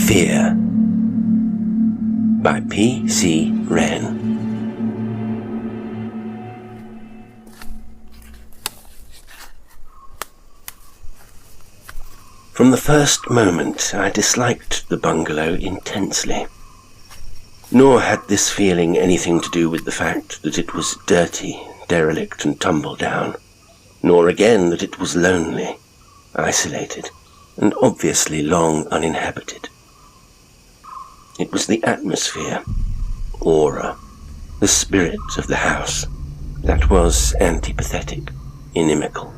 Fear by P.C. Wren. From the first moment I disliked the bungalow intensely. Nor had this feeling anything to do with the fact that it was dirty, derelict and tumble down, nor again that it was lonely, isolated, and obviously long uninhabited. It was the atmosphere, aura, the spirit of the house that was antipathetic, inimical.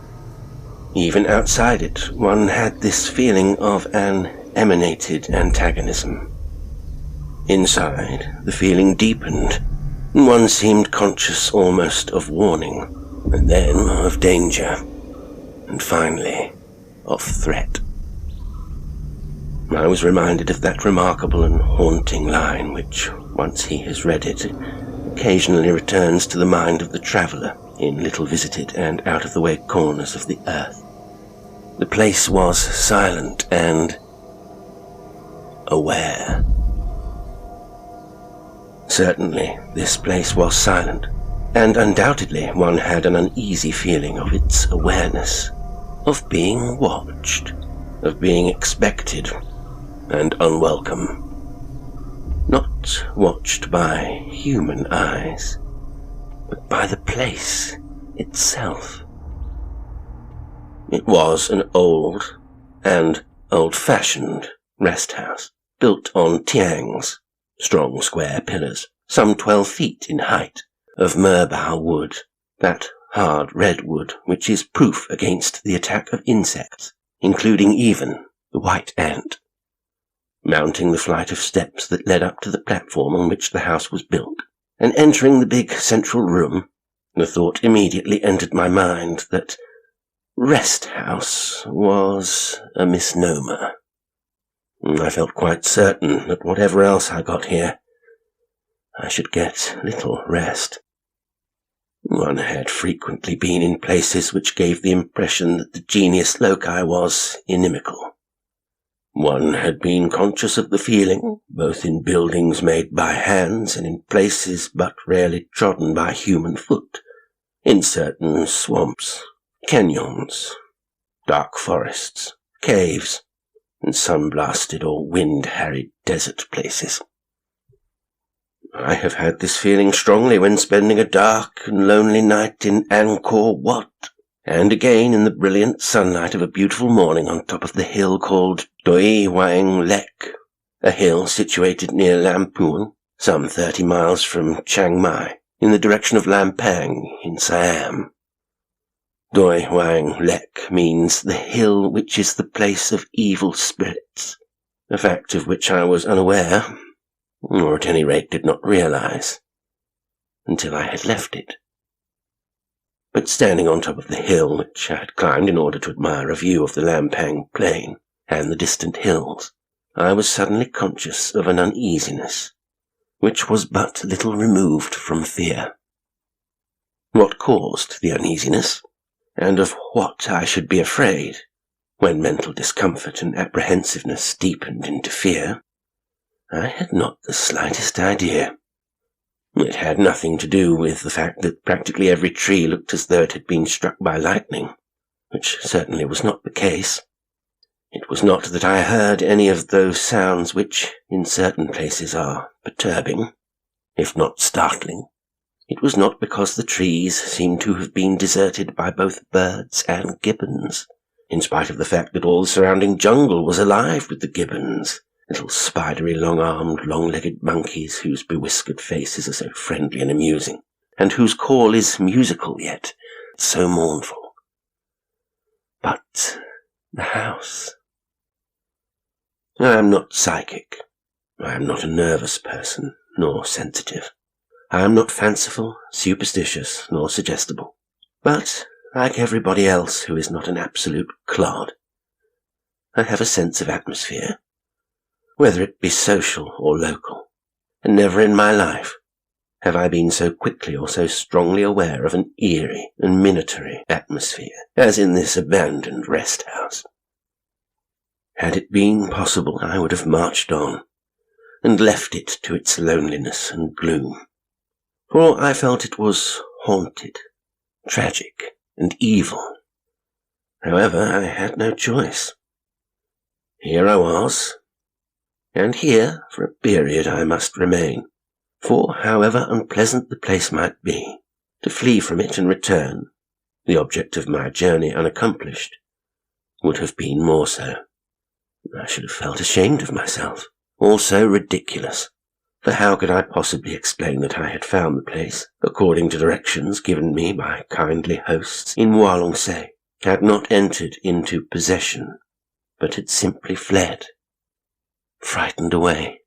Even outside it, one had this feeling of an emanated antagonism. Inside, the feeling deepened, and one seemed conscious almost of warning, and then of danger, and finally, of threat. I was reminded of that remarkable and haunting line which, once he has read it, occasionally returns to the mind of the traveller in little visited and out-of-the-way corners of the earth. The place was silent and aware. Certainly, this place was silent, and undoubtedly one had an uneasy feeling of its awareness, of being watched, of being expected, and unwelcome. Not watched by human eyes, but by the place itself. It was an old and old-fashioned rest house, built on tiangs, strong square pillars, some 12 feet in height, of merbau wood, that hard red wood which is proof against the attack of insects, including even the white ant. Mounting the flight of steps that led up to the platform on which the house was built, and entering the big central room, the thought immediately entered my mind that rest house was a misnomer. I felt quite certain that whatever else I got here, I should get little rest. One had frequently been in places which gave the impression that the genius loci was inimical. One had been conscious of the feeling, both in buildings made by hands and in places but rarely trodden by human foot, in certain swamps, canyons, dark forests, caves, and sun-blasted or wind-harried desert places. I have had this feeling strongly when spending a dark and lonely night in Angkor Wat, and again in the brilliant sunlight of a beautiful morning on top of the hill called Doi Wang Lek, a hill situated near Lamphun, some 30 miles from Chiang Mai, in the direction of Lampang in Siam. Doi Wang Lek means the hill which is the place of evil spirits, a fact of which I was unaware, or at any rate did not realize, until I had left it. But standing on top of the hill, which I had climbed in order to admire a view of the Lampang plain and the distant hills, I was suddenly conscious of an uneasiness, which was but little removed from fear. What caused the uneasiness, and of what I should be afraid, when mental discomfort and apprehensiveness deepened into fear, I had not the slightest idea. It had nothing to do with the fact that practically every tree looked as though it had been struck by lightning, which certainly was not the case. It was not that I heard any of those sounds which, in certain places, are perturbing, if not startling. It was not because the trees seemed to have been deserted by both birds and gibbons, in spite of the fact that all the surrounding jungle was alive with the gibbons, little spidery, long-armed, long-legged monkeys whose bewhiskered faces are so friendly and amusing, and whose call is musical yet so mournful. But the house. I am not psychic. I am not a nervous person, nor sensitive. I am not fanciful, superstitious, nor suggestible. But, like everybody else who is not an absolute clod, I have a sense of atmosphere, whether it be social or local, and never in my life, have I been so quickly or so strongly aware of an eerie and minatory atmosphere as in this abandoned rest house. Had it been possible, I would have marched on and left it to its loneliness and gloom, for I felt it was haunted, tragic, and evil. However, I had no choice. Here I was, and here for a period I must remain, for however unpleasant the place might be, to flee from it and return, the object of my journey unaccomplished, would have been more so. I should have felt ashamed of myself, also ridiculous, for how could I possibly explain that I had found the place, according to directions given me by kindly hosts in Walshkerok, had not entered into possession, but had simply fled, frightened away.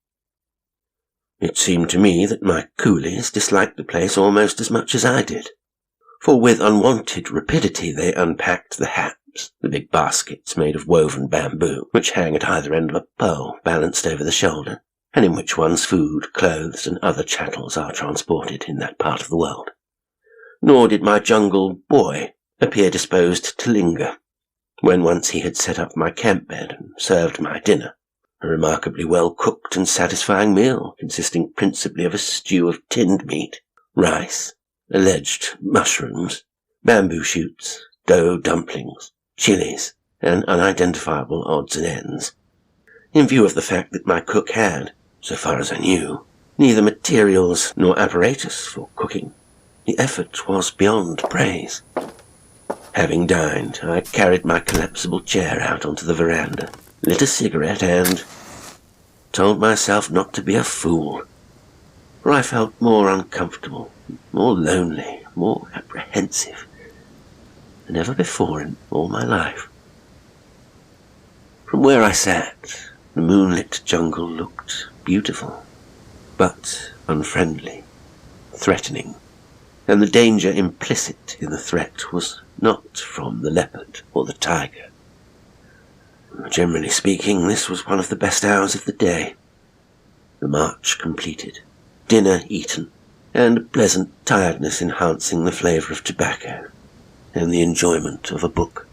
It seemed to me that my coolies disliked the place almost as much as I did, for with unwonted rapidity they unpacked the hats, the big baskets made of woven bamboo, which hang at either end of a pole balanced over the shoulder, and in which one's food, clothes, and other chattels are transported in that part of the world. Nor did my jungle boy appear disposed to linger, when once he had set up my camp bed and served my dinner, a remarkably well-cooked and satisfying meal consisting principally of a stew of tinned meat, rice, alleged mushrooms, bamboo shoots, dough dumplings, chilies, and unidentifiable odds and ends, in view of the fact that my cook had, so far as I knew, neither materials nor apparatus for cooking. The effort was beyond praise. Having dined, I carried my collapsible chair out onto the veranda, lit a cigarette, and told myself not to be a fool, for I felt more uncomfortable, more lonely, more apprehensive than ever before in all my life. From where I sat, the moonlit jungle looked beautiful, but unfriendly, threatening, and the danger implicit in the threat was not from the leopard or the tiger. Generally speaking, this was one of the best hours of the day. The march completed, dinner eaten, and a pleasant tiredness enhancing the flavour of tobacco, and the enjoyment of a book.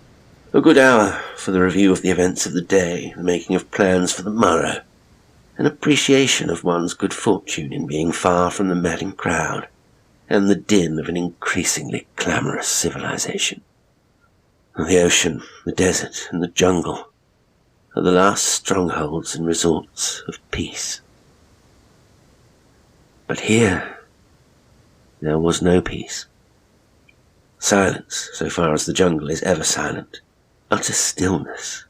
A good hour for the review of the events of the day, the making of plans for the morrow, an appreciation of one's good fortune in being far from the madding crowd, and the din of an increasingly clamorous civilization. The ocean, the desert, and the jungle are the last strongholds and resorts of peace. But here, there was no peace. Silence, so far as the jungle is ever silent. Utter stillness,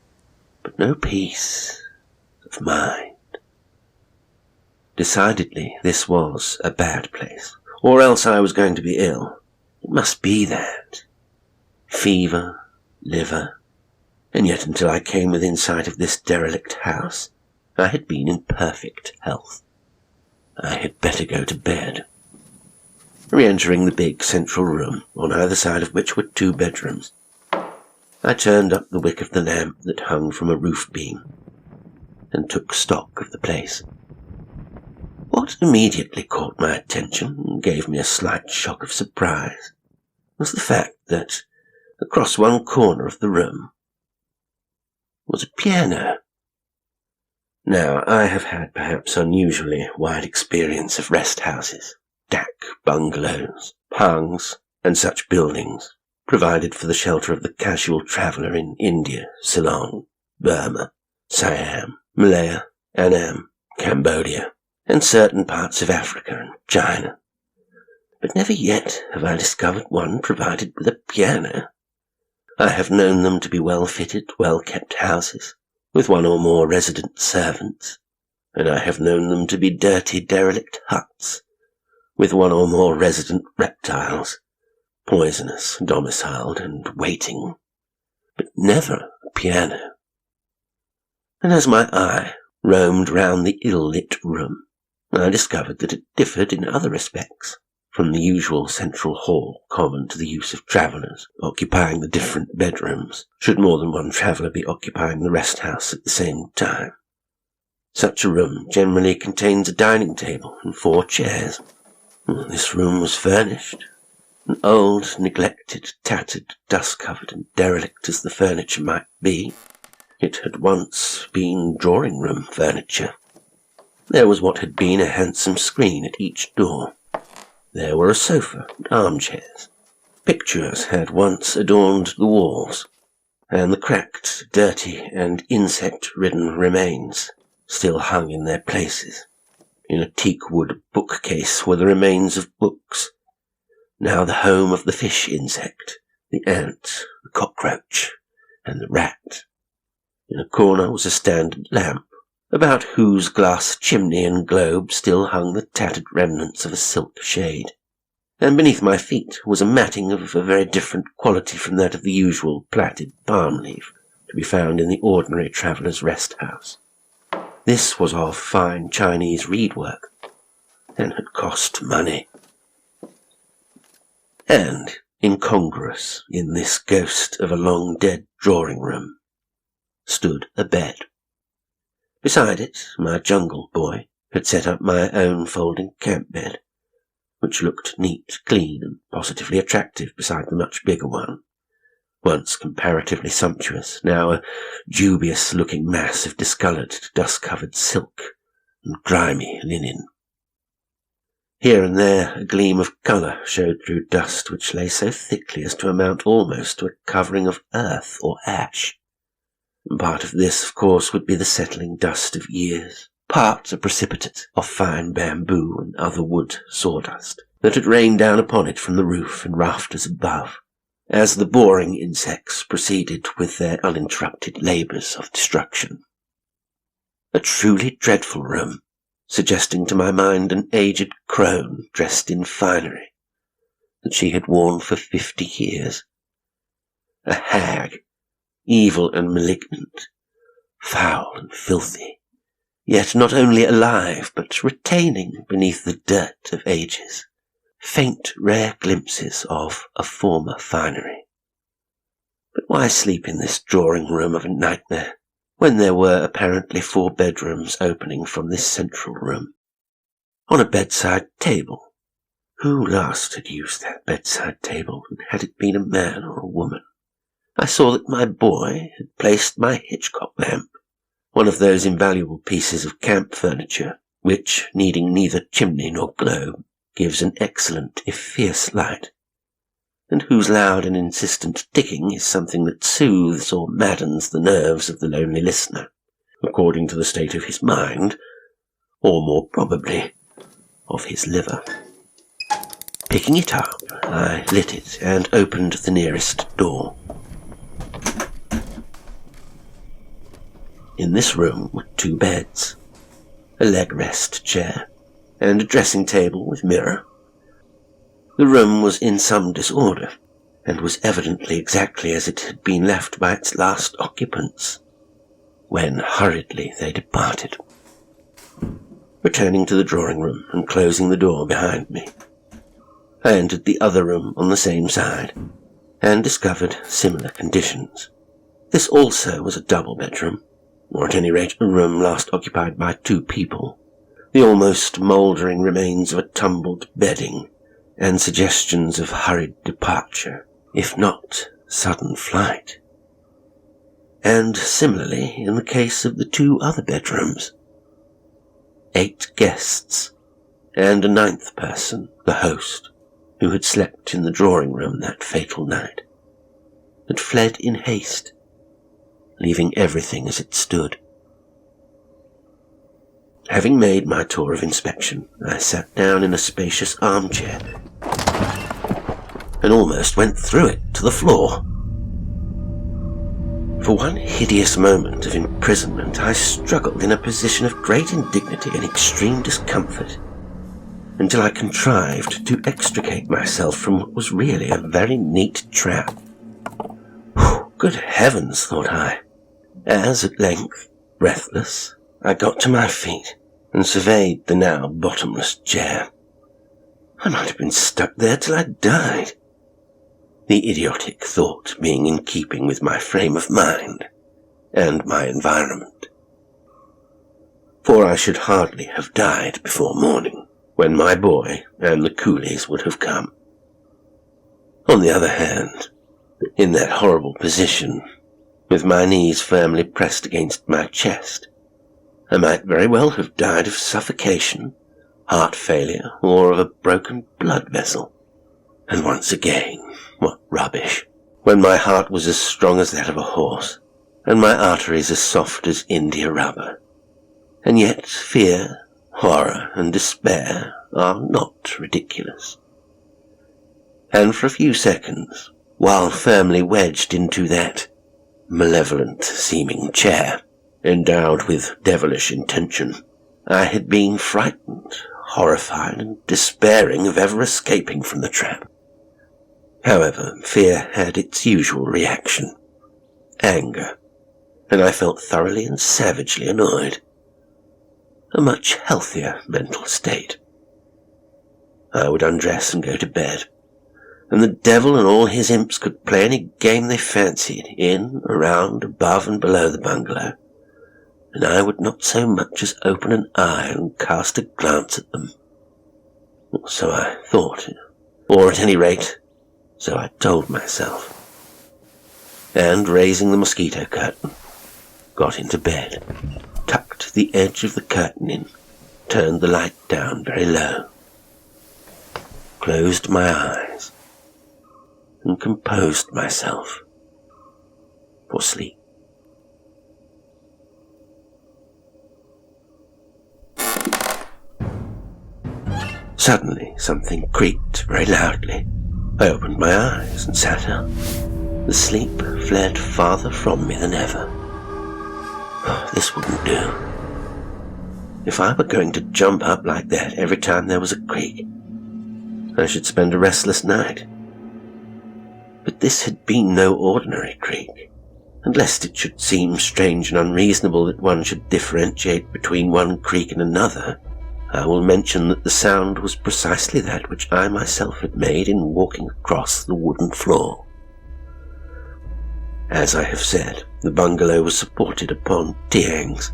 but no peace of mind. Decidedly, this was a bad place, or else I was going to be ill. It must be that. Fever, liver, and yet until I came within sight of this derelict house, I had been in perfect health. I had better go to bed. Re-entering the big central room, on either side of which were 2 bedrooms, I turned up the wick of the lamp that hung from a roof beam, and took stock of the place. What immediately caught my attention and gave me a slight shock of surprise was the fact that across one corner of the room was a piano. Now, I have had perhaps unusually wide experience of rest houses, dak bungalows, pangs, and such buildings, provided for the shelter of the casual traveller in India, Ceylon, Burma, Siam, Malaya, Annam, Cambodia, and certain parts of Africa and China. But never yet have I discovered one provided with a piano. I have known them to be well-fitted, well-kept houses, with one or more resident servants, and I have known them to be dirty, derelict huts, with one or more resident reptiles, poisonous, domiciled, and waiting, but never a piano. And as my eye roamed round the ill-lit room, I discovered that it differed in other respects from the usual central hall common to the use of travellers, occupying the different bedrooms, should more than one traveller be occupying the rest house at the same time. Such a room generally contains a dining table and 4 chairs, This room was furnished. An old, neglected, tattered, dust-covered and derelict as the furniture might be, it had once been drawing-room furniture. There was what had been a handsome screen at each door. There were a sofa and armchairs. Pictures had once adorned the walls, and the cracked, dirty, and insect-ridden remains still hung in their places. In a teakwood bookcase were the remains of books, now the home of the fish insect, the ant, the cockroach, and the rat. In a corner was a standard lamp, about whose glass chimney and globe still hung the tattered remnants of a silk shade. And beneath my feet was a matting of a very different quality from that of the usual plaited palm leaf to be found in the ordinary traveller's rest house. This was of fine Chinese reedwork, and had cost money. And, incongruous in this ghost of a long-dead drawing-room, stood a bed. Beside it, my jungle boy had set up my own folding camp bed, which looked neat, clean, and positively attractive beside the much bigger one, once comparatively sumptuous, now a dubious-looking mass of discoloured, dust-covered silk and grimy linen. Here and there a gleam of colour showed through dust which lay so thickly as to amount almost to a covering of earth or ash. And part of this, of course, would be the settling dust of years, part a precipitate of fine bamboo and other wood sawdust that had rained down upon it from the roof and rafters above, as the boring insects proceeded with their uninterrupted labours of destruction. A truly dreadful room, suggesting to my mind an aged crone dressed in finery that she had worn for 50 years. A hag, evil and malignant, foul and filthy, yet not only alive but retaining beneath the dirt of ages faint rare glimpses of a former finery. But why sleep in this drawing-room of a nightmare, when there were apparently 4 bedrooms opening from this central room? On a bedside table. Who last had used that bedside table, and had it been a man or a woman? I saw that my boy had placed my Hitchcock lamp, one of those invaluable pieces of camp furniture, which, needing neither chimney nor globe, gives an excellent if fierce light, and whose loud and insistent ticking is something that soothes or maddens the nerves of the lonely listener, according to the state of his mind, or more probably, of his liver. Picking it up, I lit it and opened the nearest door. In this room were 2 beds, a leg rest chair, and a dressing table with mirror. The room was in some disorder, and was evidently exactly as it had been left by its last occupants, when hurriedly they departed. Returning to the drawing-room and closing the door behind me, I entered the other room on the same side, and discovered similar conditions. This also was a double bedroom, or at any rate a room last occupied by 2 people, the almost mouldering remains of a tumbled bedding, and suggestions of hurried departure, if not sudden flight. And similarly in the case of the 2 other bedrooms. 8 guests, and a 9th person, the host, who had slept in the drawing-room that fatal night, had fled in haste, leaving everything as it stood. Having made my tour of inspection, I sat down in a spacious armchair, and almost went through it to the floor. For one hideous moment of imprisonment, I struggled in a position of great indignity and extreme discomfort, until I contrived to extricate myself from what was really a very neat trap. Good heavens, thought I, as at length, breathless, I got to my feet and surveyed the now bottomless chair. I might have been stuck there till I died. The idiotic thought being in keeping with my frame of mind and my environment. For I should hardly have died before morning, when my boy and the coolies would have come. On the other hand, in that horrible position, with my knees firmly pressed against my chest, I might very well have died of suffocation, heart failure, or of a broken blood vessel. And once again, what rubbish, when my heart was as strong as that of a horse, and my arteries as soft as India rubber. And yet fear, horror, and despair are not ridiculous. And for a few seconds, while firmly wedged into that malevolent-seeming chair, endowed with devilish intention, I had been frightened, horrified, and despairing of ever escaping from the trap. However, fear had its usual reaction, anger, and I felt thoroughly and savagely annoyed. A much healthier mental state. I would undress and go to bed, and the devil and all his imps could play any game they fancied, in, around, above, and below the bungalow, and I would not so much as open an eye and cast a glance at them. So I thought, or at any rate, so I told myself. And raising the mosquito curtain, got into bed, tucked the edge of the curtain in, turned the light down very low, closed my eyes, and composed myself for sleep. Suddenly something creaked very loudly. I opened my eyes and sat up. The sleep fled farther from me than ever. This wouldn't do. If I were going to jump up like that every time there was a creak, I should spend a restless night. But this had been no ordinary creak, and lest it should seem strange and unreasonable that one should differentiate between one creak and another, I will mention that the sound was precisely that which I myself had made in walking across the wooden floor. As I have said, the bungalow was supported upon tiangs,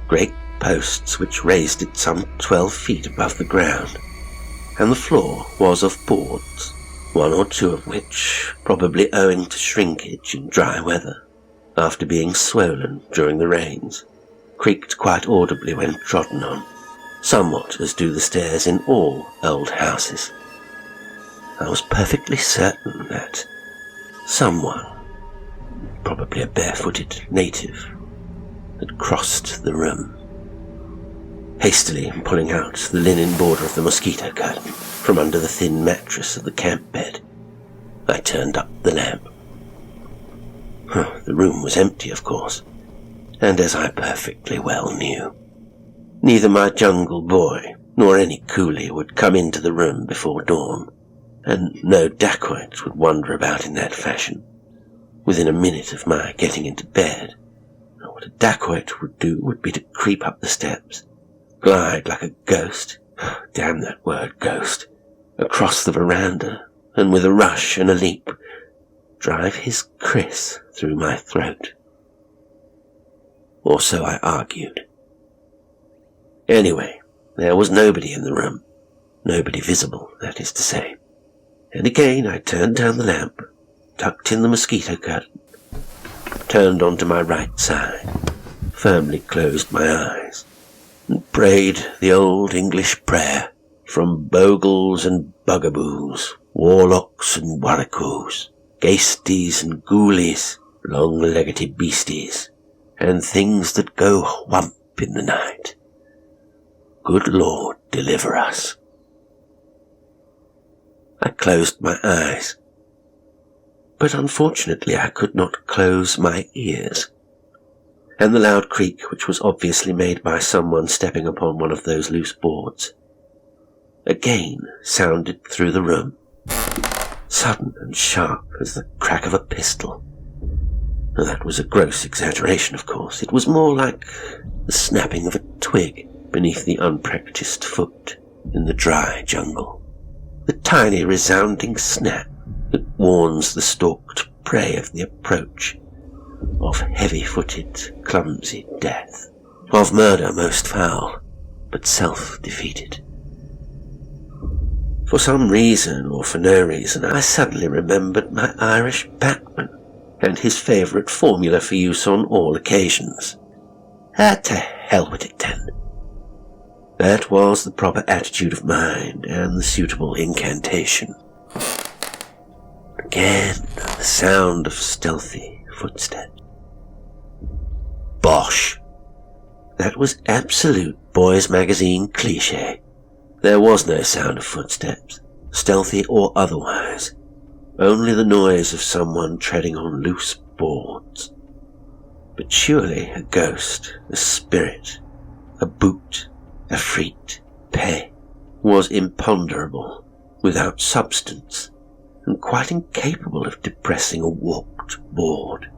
great posts which raised it some 12 feet above the ground, and the floor was of boards, one or two of which, probably owing to shrinkage in dry weather, after being swollen during the rains, creaked quite audibly when trodden on, somewhat as do the stairs in all old houses. I was perfectly certain that someone, probably a barefooted native, had crossed the room. Hastily pulling out the linen border of the mosquito curtain from under the thin mattress of the camp bed, I turned up the lamp. The room was empty, of course, and as I perfectly well knew, neither my jungle boy nor any coolie would come into the room before dawn, and no dacoit would wander about in that fashion within a minute of my getting into bed. What a dacoit would do would be to creep up the steps, glide like a ghost, damn that word ghost, across the veranda, and with a rush and a leap, drive his kriss through my throat. Or so I argued. Anyway, there was nobody in the room, nobody visible, that is to say. And again I turned down the lamp, tucked in the mosquito curtain, turned onto my right side, firmly closed my eyes, and prayed the old English prayer, from bogles and bugaboos, warlocks and warrickoos, ghasties and ghoulies, long-legged beasties, and things that go whump in the night. Good Lord, deliver us. I closed my eyes, but unfortunately I could not close my ears, and the loud creak, which was obviously made by someone stepping upon one of those loose boards, again sounded through the room, sudden and sharp as the crack of a pistol. Now, that was a gross exaggeration, of course. It was more like the snapping of a twig beneath the unpractised foot in the dry jungle. The tiny resounding snap that warns the stalked prey of the approach of heavy-footed, clumsy death, of murder most foul, but self-defeated. For some reason, or for no reason, I suddenly remembered my Irish backman and his favourite formula for use on all occasions. To hell with it then. That was the proper attitude of mind and the suitable incantation. Again, the sound of stealthy footsteps. Bosh! That was absolute boys' magazine cliché. There was no sound of footsteps, stealthy or otherwise, only the noise of someone treading on loose boards. But surely a ghost, a spirit, a boot, a freet, peh, was imponderable, without substance, and quite incapable of depressing a warped board.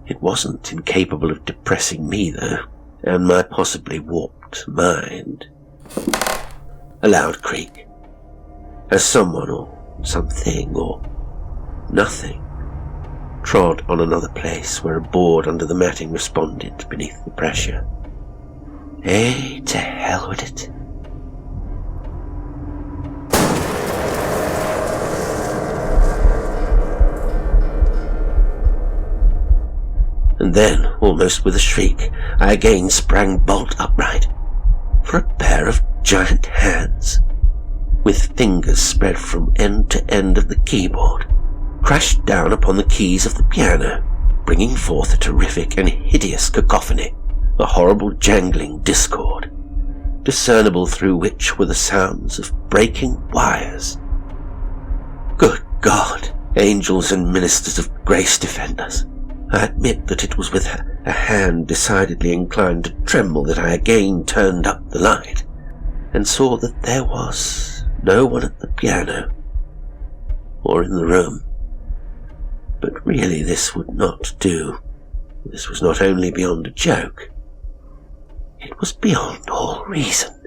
It wasn't incapable of depressing me, though, and my possibly warped mind. A loud creak, as someone or something or nothing trod on another place where a board under the matting responded beneath the pressure. To hell with it. And then, almost with a shriek, I again sprang bolt upright, for a pair of giant hands, with fingers spread from end to end of the keyboard, crashed down upon the keys of the piano, bringing forth a terrific and hideous cacophony, a horrible jangling discord, discernible through which were the sounds of breaking wires. Good God, angels and ministers of grace defend us. I admit that it was with a hand decidedly inclined to tremble that I again turned up the light, and saw that there was no one at the piano, or in the room. But really this would not do. This was not only beyond a joke, it was beyond all reason.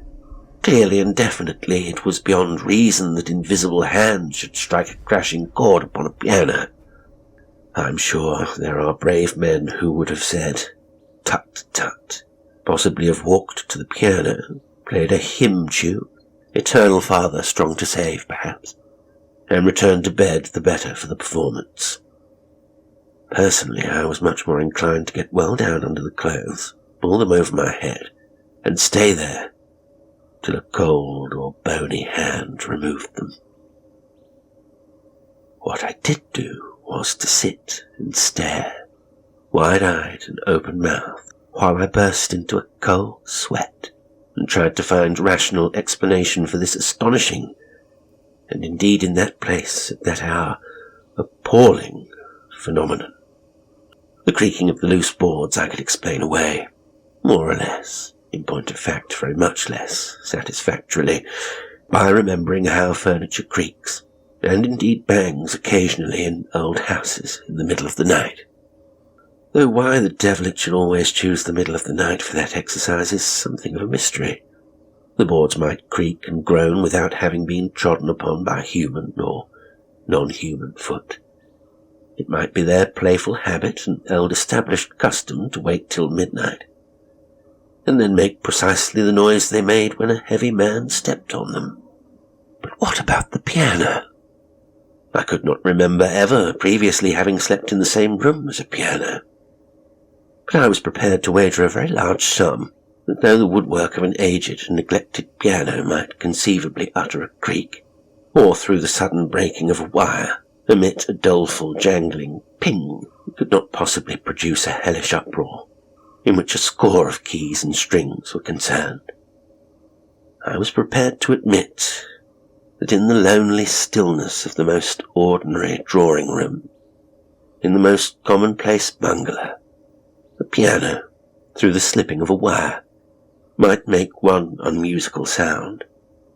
Clearly and definitely it was beyond reason that invisible hands should strike a crashing chord upon a piano. I'm sure there are brave men who would have said, "Tut, tut," possibly have walked to the piano, played a hymn tune, Eternal Father strong to save perhaps, and returned to bed the better for the performance. Personally, I was much more inclined to get well down under the clothes, pull them over my head, and stay there till a cold or bony hand removed them. What I did do was to sit and stare, wide-eyed and open-mouthed, while I burst into a cold sweat and tried to find rational explanation for this astonishing, and indeed in that place, at that hour, appalling phenomenon. The creaking of the loose boards I could explain away, more or less, in point of fact very much less satisfactorily, by remembering how furniture creaks, and indeed bangs occasionally in old houses in the middle of the night. Though why the devil it should always choose the middle of the night for that exercise is something of a mystery. The boards might creak and groan without having been trodden upon by human or non-human foot. It might be their playful habit and old-established custom to wait till midnight, and then make precisely the noise they made when a heavy man stepped on them. But what about the piano? I could not remember ever previously having slept in the same room as a piano. But I was prepared to wager a very large sum that though the woodwork of an aged and neglected piano might conceivably utter a creak, or through the sudden breaking of a wire emit a doleful jangling ping, it could not possibly produce a hellish uproar, in which a score of keys and strings were concerned. I was prepared to admit that in the lonely stillness of the most ordinary drawing-room, in the most commonplace bungalow, the piano, through the slipping of a wire, might make one unmusical sound,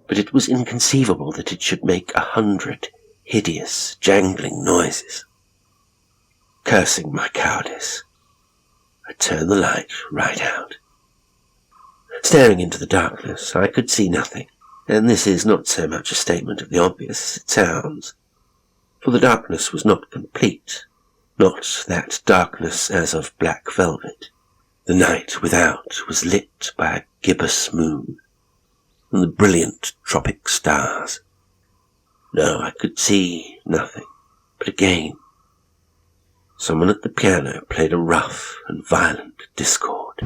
but it was inconceivable that it should make 100 hideous, jangling noises. Cursing my cowardice, I turned the light right out. Staring into the darkness, I could see nothing, and this is not so much a statement of the obvious as it sounds, for the darkness was not complete, not that darkness as of black velvet. The night without was lit by a gibbous moon, and the brilliant tropic stars, No, I could see nothing. But again, someone at the piano played a rough and violent discord.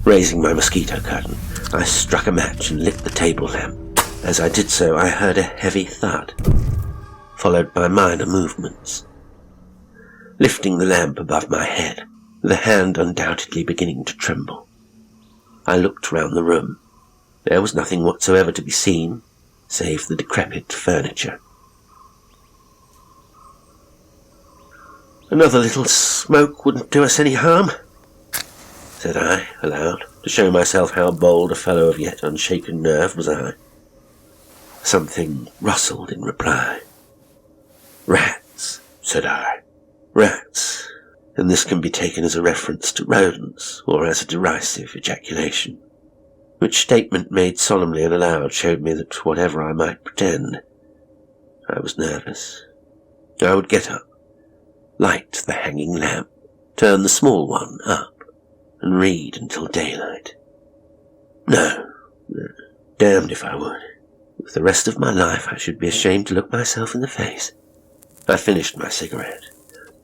Raising my mosquito curtain, I struck a match and lit the table lamp. As I did so, I heard a heavy thud, followed by minor movements. Lifting the lamp above my head, the hand undoubtedly beginning to tremble, I looked round the room. There was nothing whatsoever to be seen, save the decrepit furniture. "Another little smoke wouldn't do us any harm," said I, aloud, to show myself how bold a fellow of yet unshaken nerve was I. Something rustled in reply. "Rats," said I. "Rats," and this can be taken as a reference to rodents, or as a derisive ejaculation, which statement made solemnly and aloud showed me that whatever I might pretend, I was nervous. I would get up, light the hanging lamp, turn the small one up, and read until daylight. No, damned if I would. With the rest of my life I should be ashamed to look myself in the face. I finished my cigarette,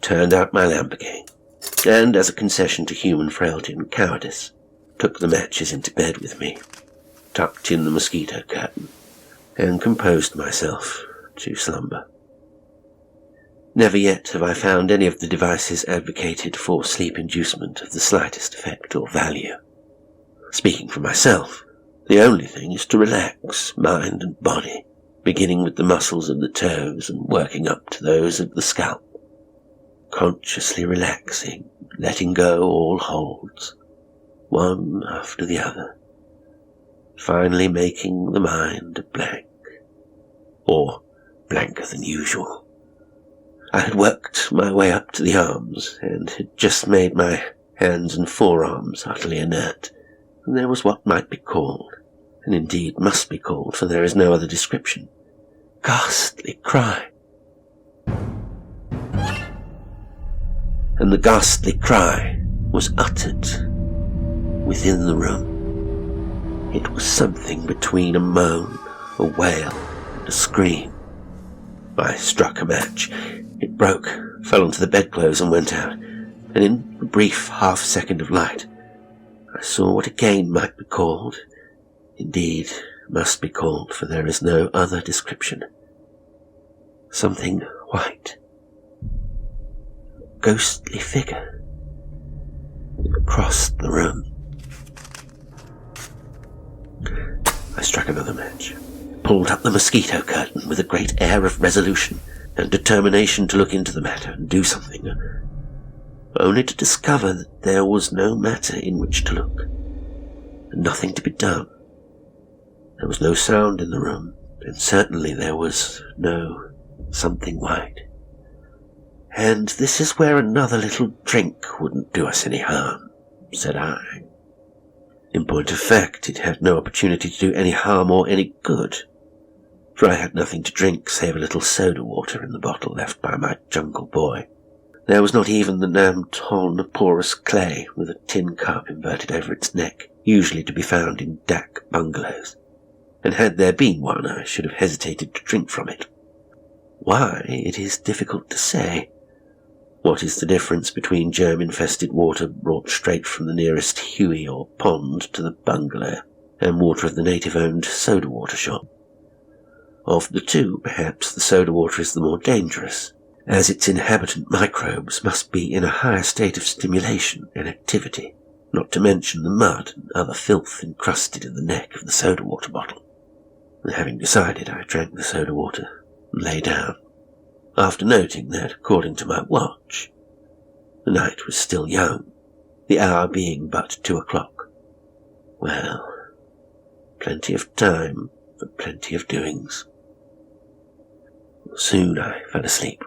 turned out my lamp again, and, as a concession to human frailty and cowardice, took the matches into bed with me, tucked in the mosquito curtain, and composed myself to slumber. Never yet have I found any of the devices advocated for sleep inducement of the slightest effect or value. Speaking for myself, the only thing is to relax mind and body, beginning with the muscles of the toes and working up to those of the scalp, consciously relaxing, letting go all holds, one after the other, finally making the mind a blank, or blanker than usual. I had worked my way up to the arms, and had just made my hands and forearms utterly inert, and there was what might be called, and indeed must be called, for there is no other description, ghastly cry. And the ghastly cry was uttered within the room. It was something between a moan, a wail, and a scream. I struck a match. It broke, fell onto the bedclothes and went out, and in a brief half-second of light, I saw what again might be called, indeed must be called, for there is no other description, something white, a ghostly figure. It crossed the room. I struck another match, pulled up the mosquito curtain with a great air of resolution and determination to look into the matter and do something, only to discover that there was no matter in which to look, and nothing to be done. There was no sound in the room, and certainly there was no something white. "And this is where another little drink wouldn't do us any harm," said I. In point of fact, it had no opportunity to do any harm or any good, for I had nothing to drink save a little soda water in the bottle left by my jungle boy. There was not even the Nam-ton porous clay with a tin cup inverted over its neck, usually to be found in dak bungalows, and had there been one I should have hesitated to drink from it. Why, it is difficult to say. What is the difference between germ-infested water brought straight from the nearest huey or pond to the bungalow, and water of the native-owned soda water shop? Of the two, perhaps the soda water is the more dangerous, as its inhabitant microbes must be in a higher state of stimulation and activity, not to mention the mud and other filth encrusted in the neck of the soda water bottle. And having decided, I drank the soda water and lay down, after noting that, according to my watch, the night was still young, the hour being but 2 o'clock. Well, plenty of time for plenty of doings. Soon I fell asleep,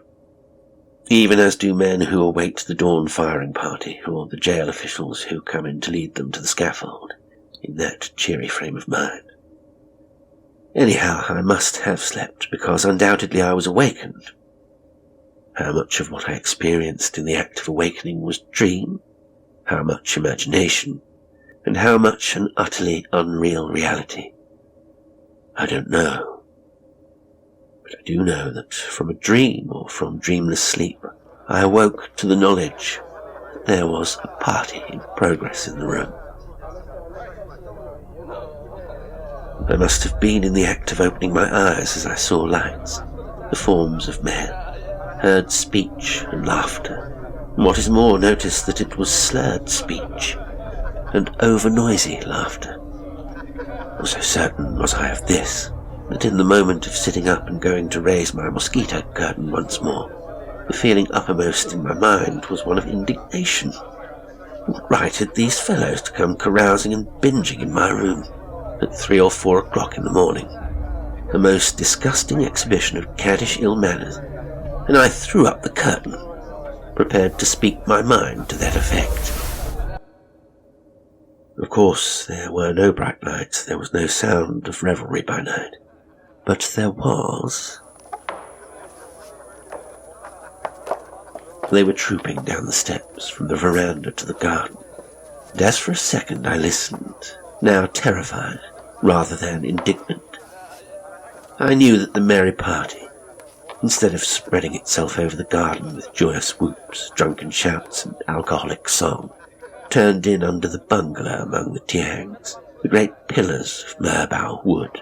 even as do men who await the dawn firing party, or the jail officials who come in to lead them to the scaffold, in that cheery frame of mind. Anyhow, I must have slept, because undoubtedly I was awakened. How much of what I experienced in the act of awakening was dream, how much imagination, and how much an utterly unreal reality, I don't know. But I do know that from a dream or from dreamless sleep, I awoke to the knowledge that there was a party in progress in the room. I must have been in the act of opening my eyes as I saw lights, the forms of men, heard speech and laughter, and what is more, noticed that it was slurred speech and over-noisy laughter. So certain was I of this, that in the moment of sitting up and going to raise my mosquito curtain once more, the feeling uppermost in my mind was one of indignation. What right had these fellows to come carousing and binging in my room at 3 or 4 o'clock in the morning? A most disgusting exhibition of caddish ill manners, and I threw up the curtain, prepared to speak my mind to that effect. Of course, there were no bright lights, there was no sound of revelry by night, but there was... They were trooping down the steps from the veranda to the garden, and as for a second I listened, now terrified rather than indignant. I knew that the merry party, instead of spreading itself over the garden with joyous whoops, drunken shouts, and alcoholic song, turned in under the bungalow among the tiangs, the great pillars of merbau wood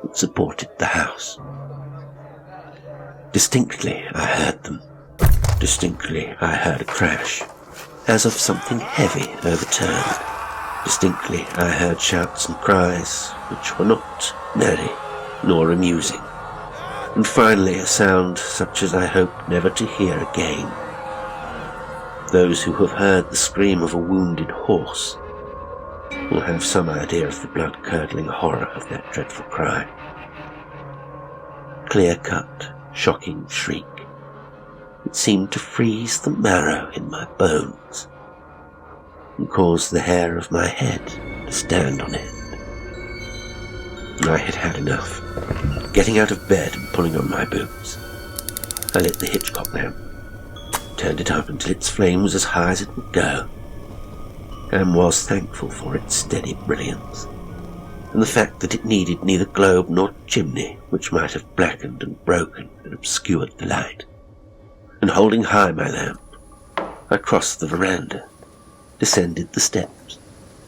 that supported the house. Distinctly I heard them. Distinctly I heard a crash, as of something heavy overturned. Distinctly I heard shouts and cries, which were not merry nor amusing. And finally a sound such as I hope never to hear again. Those who have heard the scream of a wounded horse will have some idea of the blood-curdling horror of that dreadful cry. Clear-cut, shocking shriek. It seemed to freeze the marrow in my bones and cause the hair of my head to stand on end. I had had enough. Getting out of bed and pulling on my boots, I lit the Hitchcock lamp, turned it up until its flame was as high as it would go, and was thankful for its steady brilliance, and the fact that it needed neither globe nor chimney, which might have blackened and broken and obscured the light. And holding high my lamp, I crossed the veranda, descended the steps,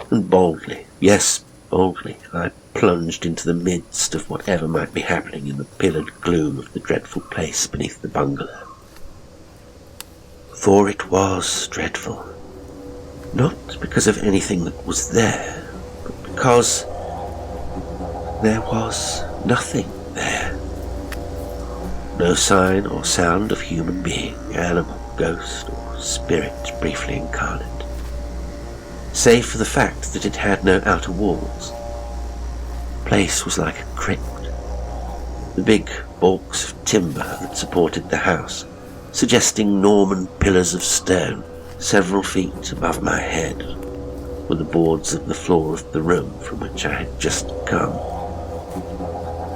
and boldly, yes, boldly, I plunged into the midst of whatever might be happening in the pillared gloom of the dreadful place beneath the bungalow. For it was dreadful, not because of anything that was there, but because there was nothing there. No sign or sound of human being, animal, ghost, or spirit briefly incarnate, save for the fact that it had no outer walls. The place was like a crypt. The big balks of timber that supported the house, suggesting Norman pillars of stone, several feet above my head, were the boards of the floor of the room from which I had just come.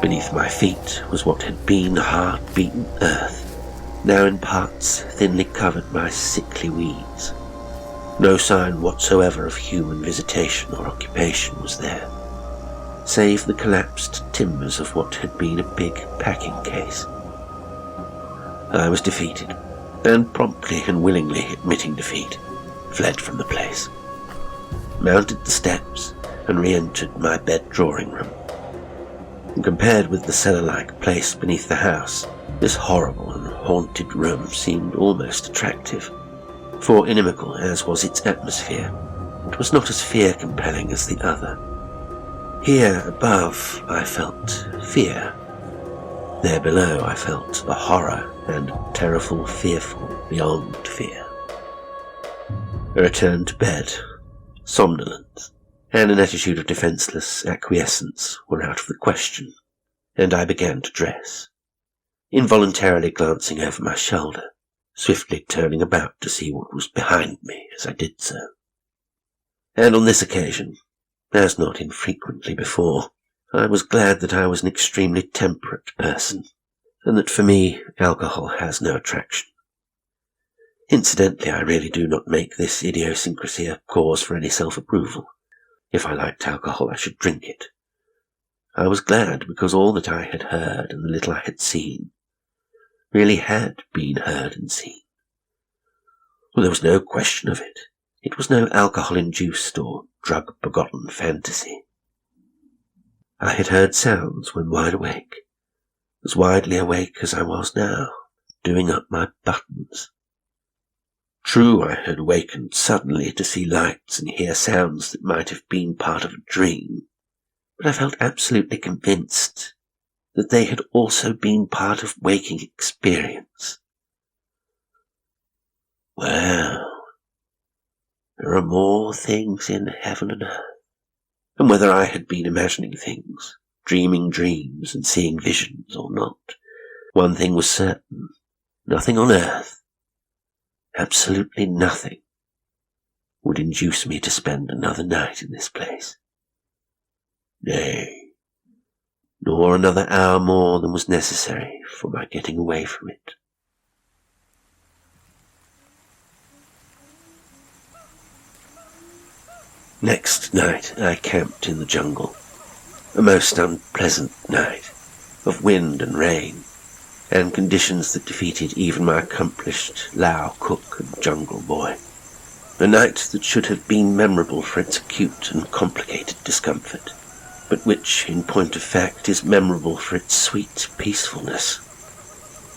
Beneath my feet was what had been hard-beaten earth, now in parts thinly covered by sickly weeds. No sign whatsoever of human visitation or occupation was there, save the collapsed timbers of what had been a big packing case. I was defeated, and promptly and willingly admitting defeat, fled from the place, mounted the steps, and re-entered my bed drawing room. And compared with the cellar-like place beneath the house, this horrible and haunted room seemed almost attractive, for inimical as was its atmosphere, it was not as fear-compelling as the other. Here above I felt fear. There below I felt a horror and terrible, fearful beyond fear. I returned to bed, somnolence, and an attitude of defenceless acquiescence were out of the question, and I began to dress, involuntarily glancing over my shoulder, swiftly turning about to see what was behind me as I did so. And on this occasion, as not infrequently before, I was glad that I was an extremely temperate person, and that for me alcohol has no attraction. Incidentally, I really do not make this idiosyncrasy a cause for any self-approval. If I liked alcohol, I should drink it. I was glad, because all that I had heard and the little I had seen really had been heard and seen. Well, there was no question of it. It was no alcohol-induced or drug-begotten fantasy. I had heard sounds when wide awake, as widely awake as I was now, doing up my buttons. True, I had awakened suddenly to see lights and hear sounds that might have been part of a dream, but I felt absolutely convinced that they had also been part of waking experience. Well, there are more things in heaven and earth, and whether I had been imagining things, dreaming dreams and seeing visions or not, one thing was certain: nothing on earth, absolutely nothing, would induce me to spend another night in this place. Nay, nor another hour more than was necessary for my getting away from it. Next night I camped in the jungle, a most unpleasant night, of wind and rain, and conditions that defeated even my accomplished Lao cook and jungle boy. A night that should have been memorable for its acute and complicated discomfort, but which, in point of fact, is memorable for its sweet peacefulness,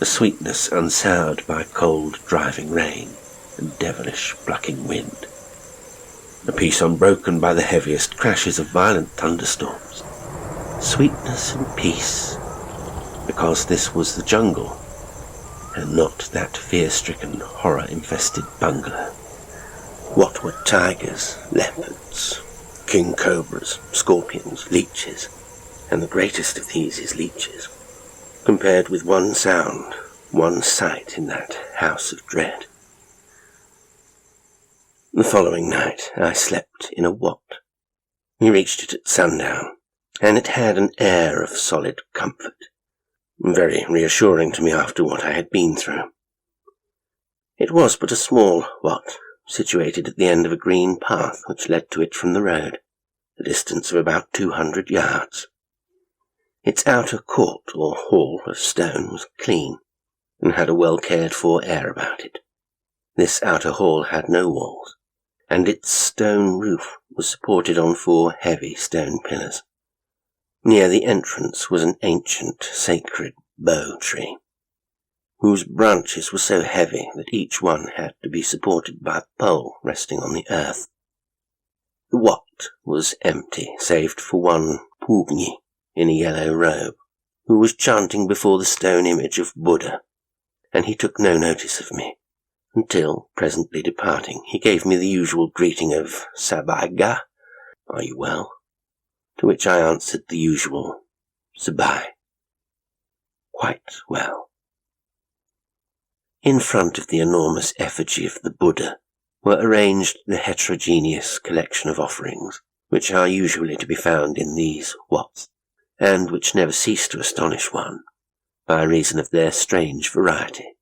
a sweetness unsoured by cold driving rain and devilish plucking wind, a peace unbroken by the heaviest crashes of violent thunderstorms. Sweetness and peace, because this was the jungle, and not that fear-stricken, horror-infested bungalow. What were tigers, leopards, king cobras, scorpions, leeches, and the greatest of these is leeches, compared with one sound, one sight in that house of dread? The following night I slept in a wat. We reached it at sundown, and it had an air of solid comfort, very reassuring to me after what I had been through. It was but a small wat, situated at the end of a green path which led to it from the road, a distance of about 200 yards. Its outer court or hall of stone was clean, and had a well-cared-for air about it. This outer hall had no walls, and its stone roof was supported on 4 heavy stone pillars. Near the entrance was an ancient, sacred bow tree, whose branches were so heavy that each one had to be supported by a pole resting on the earth. The wat was empty, save for one pugni in a yellow robe, who was chanting before the stone image of Buddha, and he took no notice of me, until, presently departing, he gave me the usual greeting of "Sabaiga," "Are you well?" To which I answered the usual "Sabai," "Quite well." In front of the enormous effigy of the Buddha were arranged the heterogeneous collection of offerings, which are usually to be found in these wats, and which never cease to astonish one, by reason of their strange variety.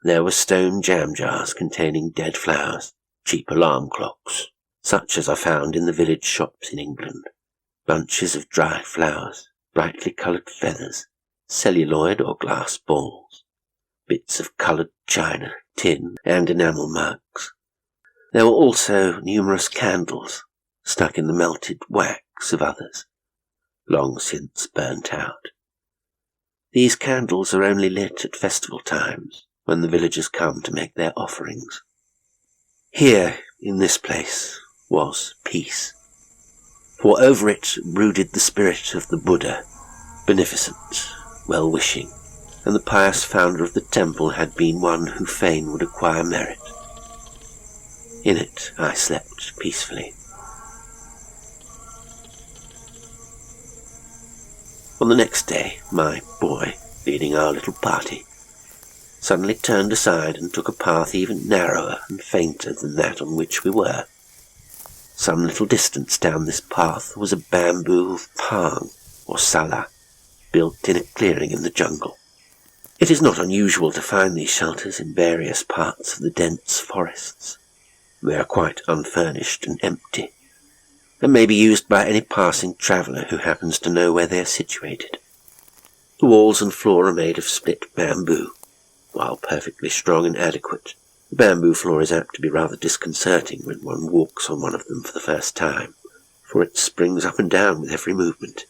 There were stone jam jars containing dead flowers, cheap alarm clocks, such as are found in the village shops in England, bunches of dry flowers, brightly coloured feathers, celluloid or glass balls, bits of coloured china, tin, and enamel mugs. There were also numerous candles, stuck in the melted wax of others, long since burnt out. These candles are only lit at festival times, when the villagers come to make their offerings. Here, in this place, was peace, for over it brooded the spirit of the Buddha, beneficent, well-wishing, and the pious founder of the temple had been one who fain would acquire merit. In it I slept peacefully. On the next day, my boy, leading our little party, suddenly turned aside and took a path even narrower and fainter than that on which we were. Some little distance down this path was a bamboo pang, or sala, built in a clearing in the jungle. It is not unusual to find these shelters in various parts of the dense forests. They are quite unfurnished and empty. and may be used by any passing traveller who happens to know where they are situated. The walls and floor are made of split bamboo. While perfectly strong and adequate, the bamboo floor is apt to be rather disconcerting when one walks on one of them for the first time, for it springs up and down with every movement,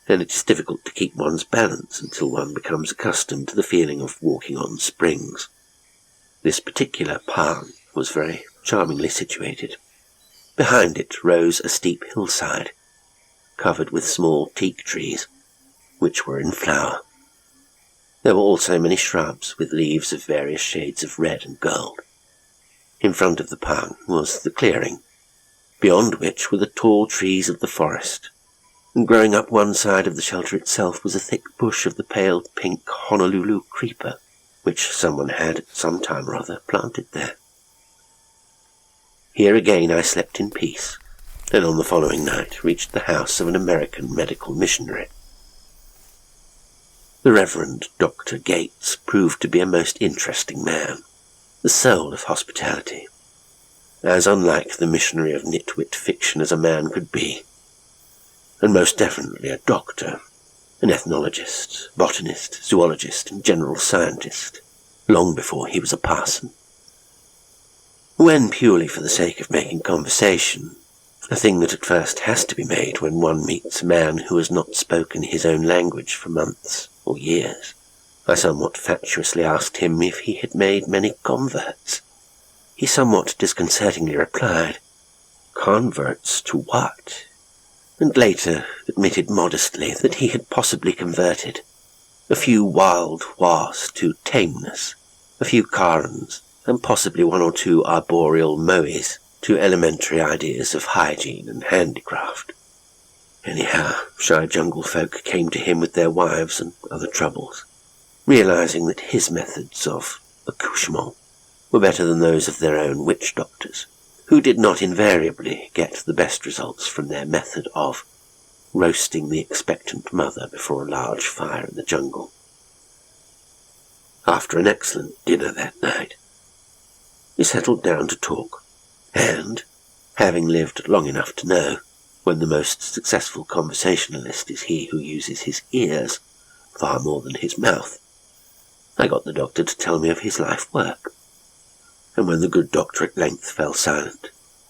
and it is difficult to keep one's balance until one becomes accustomed to the feeling of walking on springs. This particular barn was very charmingly situated. Behind it rose a steep hillside, covered with small teak trees, which were in flower. There were also many shrubs with leaves of various shades of red and gold. In front of the barn was the clearing, beyond which were the tall trees of the forest, and growing up one side of the shelter itself was a thick bush of the pale pink Honolulu creeper, which someone had at some time or other planted there. Here again I slept in peace, and on the following night reached the house of an American medical missionary. The Reverend Dr. Gates proved to be a most interesting man, the soul of hospitality, as unlike the missionary of nitwit fiction as a man could be, and most definitely a doctor, an ethnologist, botanist, zoologist, and general scientist, long before he was a parson. When purely for the sake of making conversation, a thing that at first has to be made when one meets a man who has not spoken his own language for months or years, I somewhat fatuously asked him if he had made many converts. He somewhat disconcertingly replied, "Converts to what?" and later admitted modestly that he had possibly converted a few wild was to tameness, a few Karens, and possibly one or two arboreal moes to elementary ideas of hygiene and handicraft. Anyhow, shy jungle folk came to him with their wives and other troubles, realizing that his methods of accouchement were better than those of their own witch doctors, who did not invariably get the best results from their method of roasting the expectant mother before a large fire in the jungle. After an excellent dinner that night, we settled down to talk, and, having lived long enough to know, when the most successful conversationalist is he who uses his ears far more than his mouth, I got the doctor to tell me of his life work, and when the good doctor at length fell silent,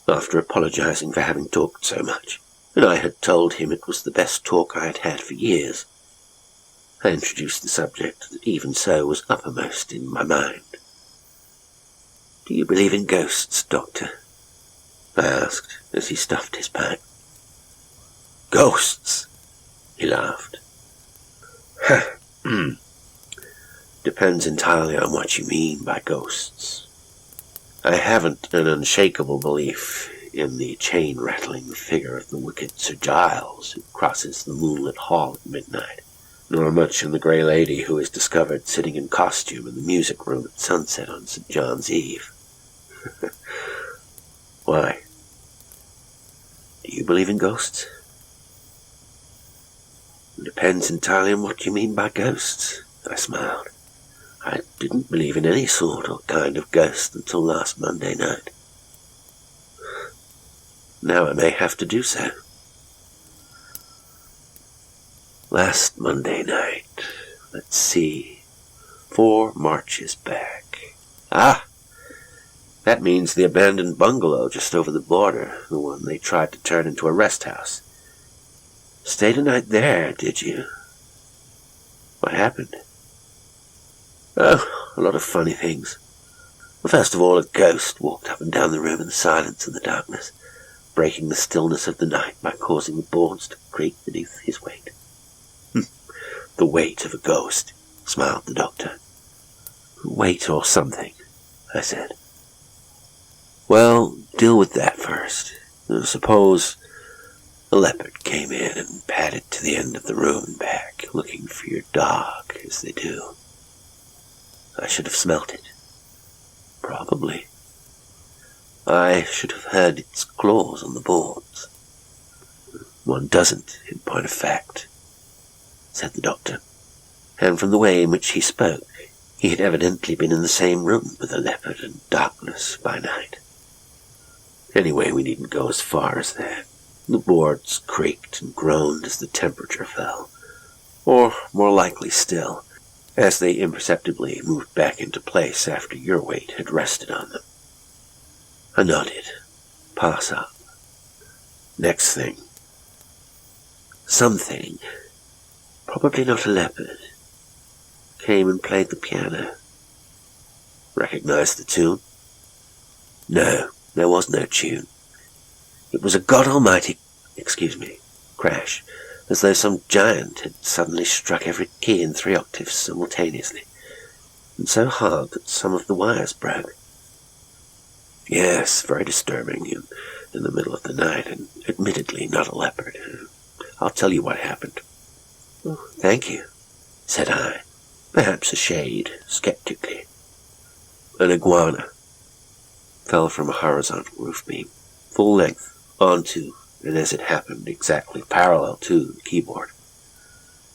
after apologizing for having talked so much, and I had told him it was the best talk I had had for years, I introduced the subject that even so was uppermost in my mind. "Do you believe in ghosts, Doctor?" I asked as he stuffed his pipe. "Ghosts?" he laughed. "Depends entirely on what you mean by ghosts. I haven't an unshakable belief in the chain-rattling figure of the wicked Sir Giles who crosses the moonlit hall at midnight, nor much in the Grey Lady who is discovered sitting in costume in the music room at sunset on St. John's Eve." "Why? Do you believe in ghosts?" "It depends entirely on what you mean by ghosts," I smiled. "I didn't believe in any sort or kind of ghost until last Monday night. Now I may have to do so." Last Monday night, let's see, 4 marches back. Ah! That means the abandoned bungalow just over the border, the one they tried to turn into a rest house. Stayed a night there, did you? What happened? Oh, a lot of funny things. Well, first of all, a ghost walked up and down the room in the silence and the darkness, breaking the stillness of the night by causing the boards to creak beneath his weight. "The weight of a ghost," smiled the doctor. "Weight or something," I said. "Well, deal with that first. Suppose a leopard came in and padded to the end of the room and back, looking for your dog, as they do. I should have smelt it. Probably. I should have heard its claws on the boards. One doesn't, in point of fact," said the doctor, and from the way in which he spoke, he had evidently been in the same room with the leopard and darkness by night. Anyway, we needn't go as far as that. The boards creaked and groaned as the temperature fell, or more likely still, as they imperceptibly moved back into place after your weight had rested on them. I nodded. Pass up. Next thing. Something, probably not a leopard, came and played the piano. Recognize the tune? No, there was no tune. It was a god-almighty, crash, as though some giant had suddenly struck every key in 3 octaves simultaneously, and so hard that some of the wires broke. Yes, very disturbing in the middle of the night, and admittedly not a leopard. I'll tell you what happened. Oh, thank you, said I, perhaps a shade skeptically. An iguana fell from a horizontal roof beam, full length, onto, and as it happened, exactly parallel to the keyboard.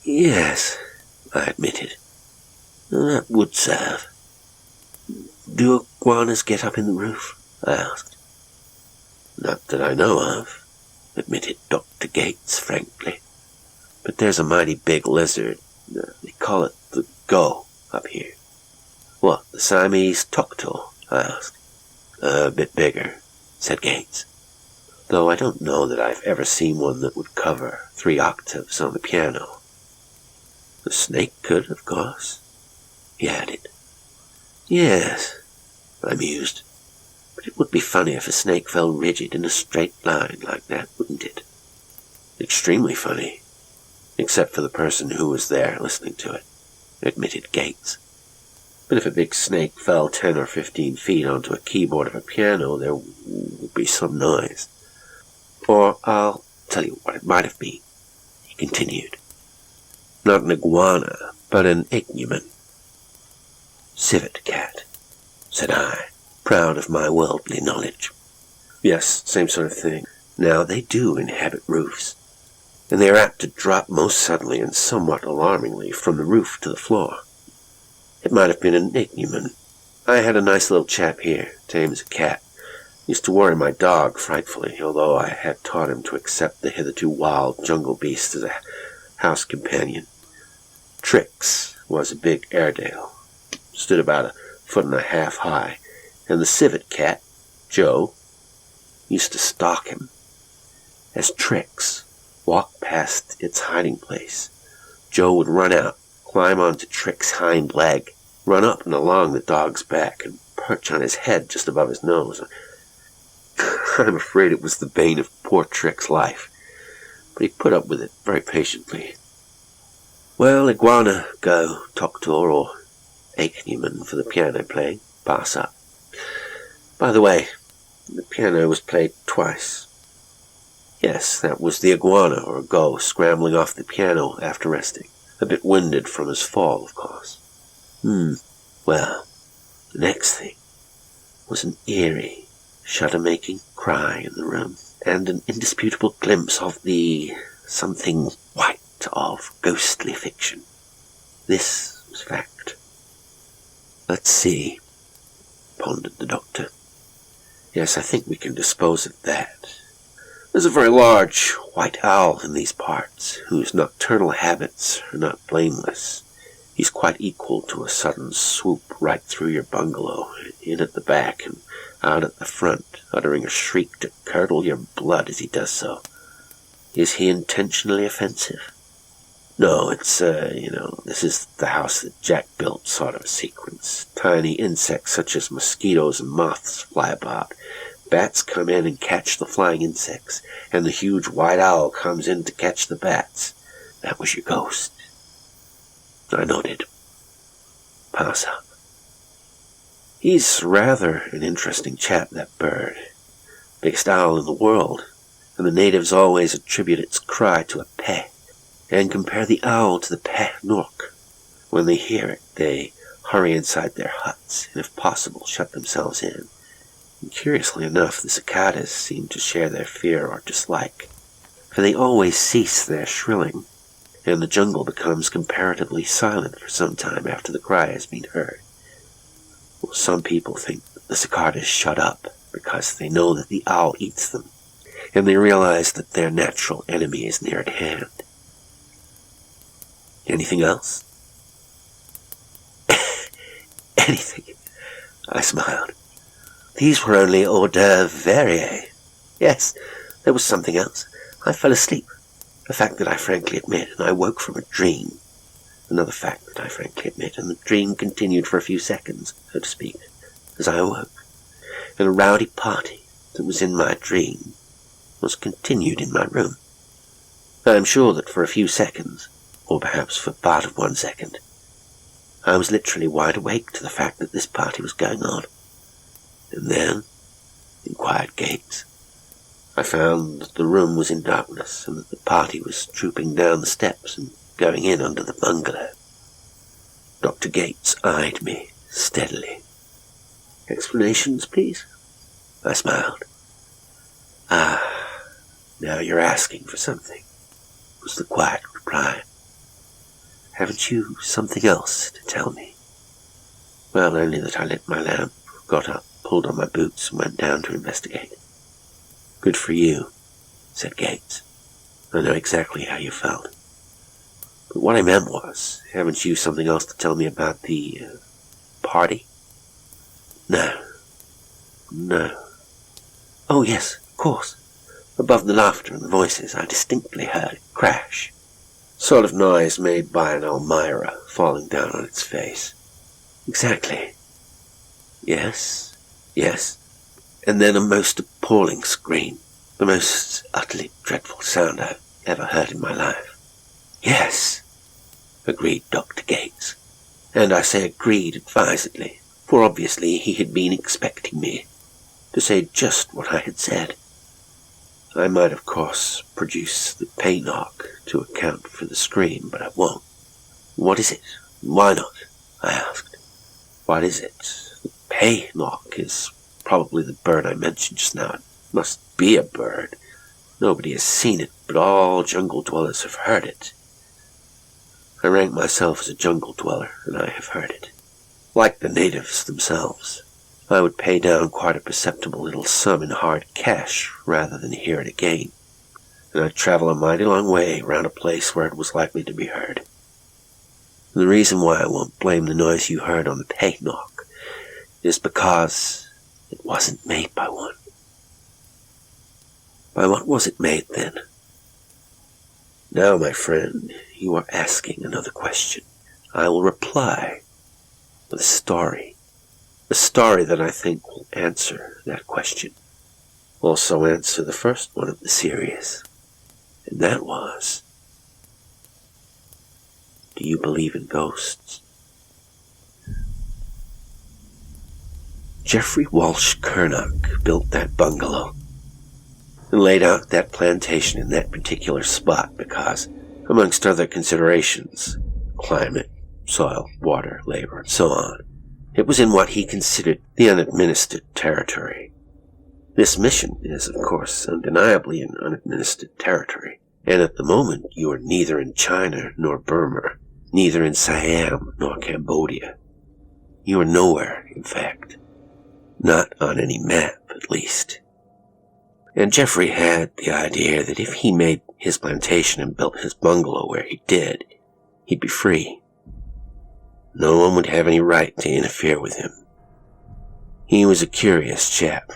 Yes, I admitted. That would serve. Do iguanas get up in the roof? I asked. Not that I know of, admitted Dr. Gates frankly. But there's a mighty big lizard. They call it the gull up here. What, the Siamese Toktor? I asked. A bit bigger, said Gates. Though I don't know that I've ever seen one that would cover 3 octaves on the piano. The snake could, of course, he added. Yes, I mused. But it would be funny if a snake fell rigid in a straight line like that, wouldn't it? Extremely funny, except for the person who was there listening to it, admitted Gates. But if a big snake fell 10 or 15 feet onto a keyboard of a piano, there would be some noise. Or I'll tell you what it might have been, he continued. Not an iguana, but an ichneumon. Civet cat, said I, proud of my worldly knowledge. Yes, same sort of thing. Now, they do inhabit roofs, and they are apt to drop most suddenly and somewhat alarmingly from the roof to the floor. It might have been an ichneumon. I had a nice little chap here, tame as a cat. Used to worry my dog frightfully, although I had taught him to accept the hitherto wild jungle beast as a house companion. Trix was a big Airedale, stood about 1.5 feet high, and the civet cat, Joe, used to stalk him. As Trix walked past its hiding place, Joe would run out, climb onto Trix's hind leg, run up and along the dog's back, and perch on his head just above his nose. I'm afraid it was the bane of poor Trix's life, but he put up with it very patiently. Well, iguana, go, Toktor, or ichneumon for the piano playing, pass up. By the way, the piano was played twice. Yes, that was the iguana, or gull, scrambling off the piano after resting. A bit winded from his fall, of course. Well, the next thing was an eerie, shudder-making cry in the room, and an indisputable glimpse of the something white of ghostly fiction. This was fact. Let's see, pondered the doctor. Yes, I think we can dispose of that. There's a very large white owl in these parts, whose nocturnal habits are not blameless. He's quite equal to a sudden swoop right through your bungalow, in at the back and out at the front, uttering a shriek to curdle your blood as he does so. Is he intentionally offensive? No, it's, this is the house that Jack built, sort of a sequence. Tiny insects such as mosquitoes and moths fly about. Bats come in and catch the flying insects, and the huge white owl comes in to catch the bats. That was your ghost. I nodded. Pass up. He's rather an interesting chap, that bird. Biggest owl in the world, and the natives always attribute its cry to a peh, and compare the owl to the peh nook. When they hear it, they hurry inside their huts, and if possible, shut themselves in. And curiously enough, the cicadas seem to share their fear or dislike, for they always cease their shrilling, and the jungle becomes comparatively silent for some time after the cry has been heard. Well, some people think that the cicadas shut up because they know that the owl eats them, and they realize that their natural enemy is near at hand. Anything else? Anything, I smiled. These were only hors d'oeuvres variés. Yes, there was something else. I fell asleep. A fact that I frankly admit, and I woke from a dream. Another fact that I frankly admit, and the dream continued for a few seconds, so to speak, as I awoke. And a rowdy party that was in my dream was continued in my room. I am sure that for a few seconds, or perhaps for part of 1 second, I was literally wide awake to the fact that this party was going on. And then, in quiet gates, I found that the room was in darkness and that the party was trooping down the steps and going in under the bungalow. Dr. Gates eyed me steadily. Explanations, please? I smiled. Now you're asking for something, was the quiet reply. Haven't you something else to tell me? Well, only that I lit my lamp, got up, pulled on my boots, and went down to investigate. Good for you, said Gates. I know exactly how you felt. But what I meant was, haven't you something else to tell me about the, party? No. Oh, yes, of course. Above the laughter and the voices, I distinctly heard it crash. Sort of noise made by an Elmira falling down on its face. Exactly. Yes. And then a most appalling scream. The most utterly dreadful sound I've ever heard in my life. Yes, agreed Dr. Gates. And I say agreed advisedly, for obviously he had been expecting me to say just what I had said. I might, of course, produce the pay knock to account for the scream, but I won't. What is it? Why not? I asked. What is it? The pay knock is probably the bird I mentioned just now. It must be a bird. Nobody has seen it, but all jungle dwellers have heard it. I rank myself as a jungle dweller, and I have heard it. Like the natives themselves, I would pay down quite a perceptible little sum in hard cash rather than hear it again, and I'd travel a mighty long way round a place where it was likely to be heard. And the reason why I won't blame the noise you heard on the pay knock is because it wasn't made by one. By what was it made then? Now, my friend, you are asking another question. I will reply with a story. A story that I think will answer that question. Also answer the first one of the series. And that was, do you believe in ghosts? Jeffrey Walshkerok built that bungalow and laid out that plantation in that particular spot because, amongst other considerations, climate, soil, water, labor, and so on, it was in what he considered the unadministered territory. This mission is, of course, undeniably an unadministered territory, and at the moment you are neither in China nor Burma, neither in Siam nor Cambodia. You are nowhere, in fact. Not on any map, at least. And Jeffrey had the idea that if he made his plantation and built his bungalow where he did, he'd be free. No one would have any right to interfere with him. He was a curious chap,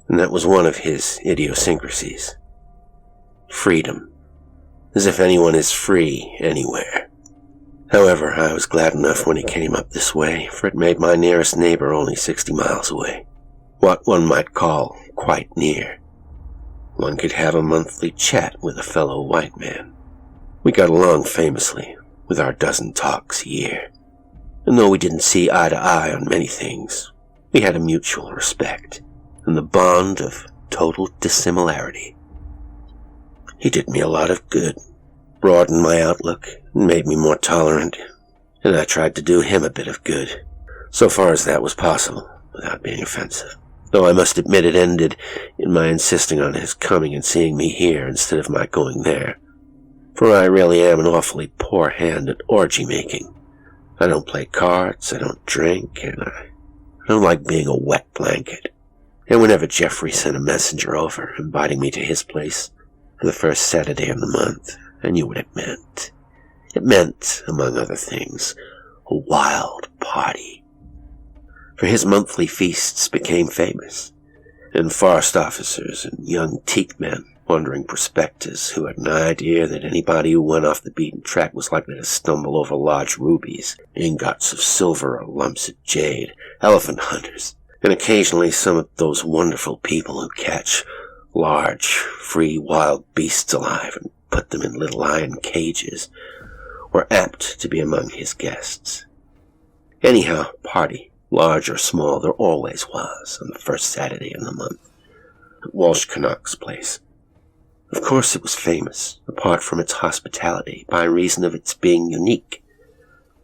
and that was one of his idiosyncrasies. Freedom. As if anyone is free anywhere. However, I was glad enough when he came up this way, for it made my nearest neighbor only 60 miles away. What one might call quite near. One could have a monthly chat with a fellow white man. We got along famously, with our dozen talks a year. And though we didn't see eye to eye on many things, we had a mutual respect, and the bond of total dissimilarity. He did me a lot of good, broadened my outlook, and made me more tolerant, and I tried to do him a bit of good, so far as that was possible, without being offensive. Though I must admit it ended in my insisting on his coming and seeing me here instead of my going there, for I really am an awfully poor hand at orgy-making. I don't play cards, I don't drink, and I don't like being a wet blanket. And whenever Geoffrey sent a messenger over, inviting me to his place for the first Saturday of the month, I knew what it meant. It meant, among other things, a wild party. For his monthly feasts became famous, and forest officers and young teak men, wandering prospectors who had an idea that anybody who went off the beaten track was likely to stumble over large rubies, ingots of silver or lumps of jade, elephant hunters, and occasionally some of those wonderful people who catch large, free wild beasts alive and put them in little iron cages, were apt to be among his guests. Anyhow, party, large or small, there always was on the first Saturday in the month, at Walshkerok's place. Of course it was famous, apart from its hospitality, by reason of its being unique.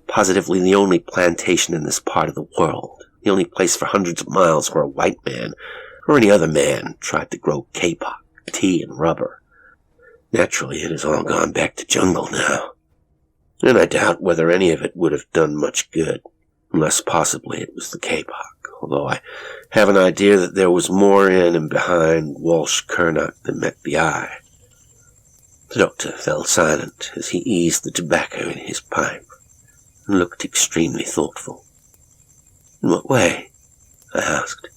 Positively the only plantation in this part of the world, the only place for hundreds of miles where a white man, or any other man, tried to grow kapok, tea, and rubber. Naturally, it has all gone back to jungle now, and I doubt whether any of it would have done much good, unless possibly it was the kapok, although I have an idea that there was more in and behind Walshkerok than met the eye. The doctor fell silent as he eased the tobacco in his pipe, and looked extremely thoughtful. "In what way?" I asked.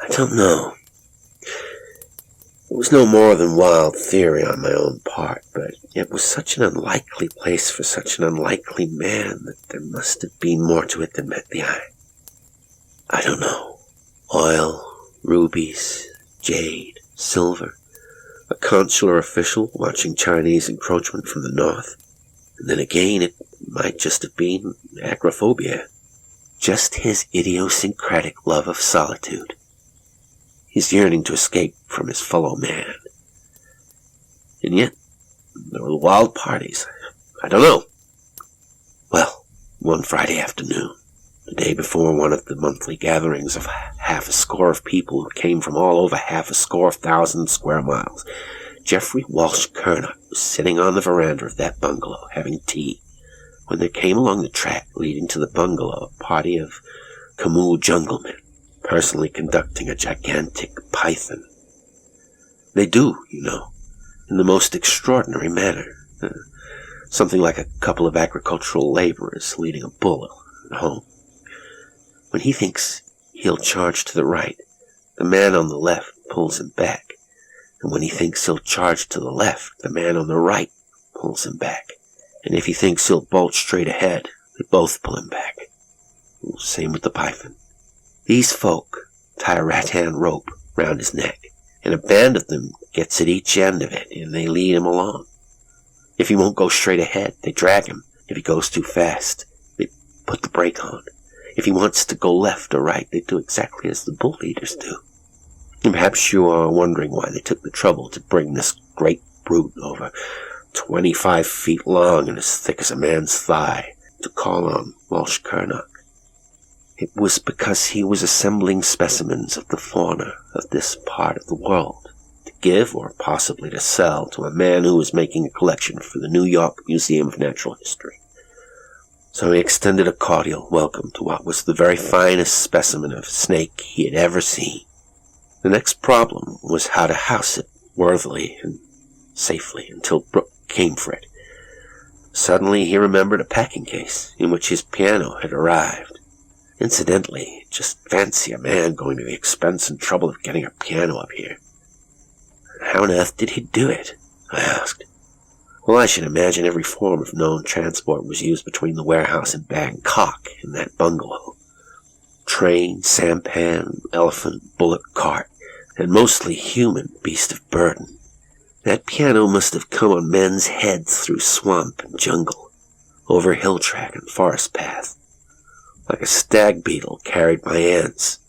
"I don't know. It was no more than wild theory on my own part, but it was such an unlikely place for such an unlikely man that there must have been more to it than met the eye. I don't know. Oil, rubies, jade, silver, a consular official watching Chinese encroachment from the north, and then again it might just have been acrophobia, just his idiosyncratic love of solitude. His yearning to escape from his fellow man. And yet, there were wild parties. I don't know. Well, one Friday afternoon, the day before one of the monthly gatherings of half a score of people who came from all over half a score of 1,000 square miles, Geoffrey Walshkerok was sitting on the veranda of that bungalow having tea, when there came along the track leading to the bungalow a party of Khmu junglemen, personally conducting a gigantic python. They do, you know, in the most extraordinary manner. Something like a couple of agricultural laborers leading a bull at home. When he thinks he'll charge to the right, the man on the left pulls him back. And when he thinks he'll charge to the left, the man on the right pulls him back. And if he thinks he'll bolt straight ahead, they both pull him back. Same with the python. These folk tie a rattan rope round his neck, and a band of them gets at each end of it, and they lead him along. If he won't go straight ahead, they drag him. If he goes too fast, they put the brake on. If he wants to go left or right, they do exactly as the bull leaders do. And perhaps you are wondering why they took the trouble to bring this great brute over 25 feet long and as thick as a man's thigh to call on Walshkerok. It was because he was assembling specimens of the fauna of this part of the world, to give or possibly to sell to a man who was making a collection for the New York Museum of Natural History. So he extended a cordial welcome to what was the very finest specimen of snake he had ever seen. The next problem was how to house it worthily and safely until Brooke came for it. Suddenly he remembered a packing case in which his piano had arrived. Incidentally, just fancy a man going to the expense and trouble of getting a piano up here. How on earth did he do it? I asked. Well, I should imagine every form of known transport was used between the warehouse and Bangkok in that bungalow. Train, sampan, elephant, bullock cart, and mostly human beast of burden. That piano must have come on men's heads through swamp and jungle, over hill track and forest path, like a stag beetle carried by ants.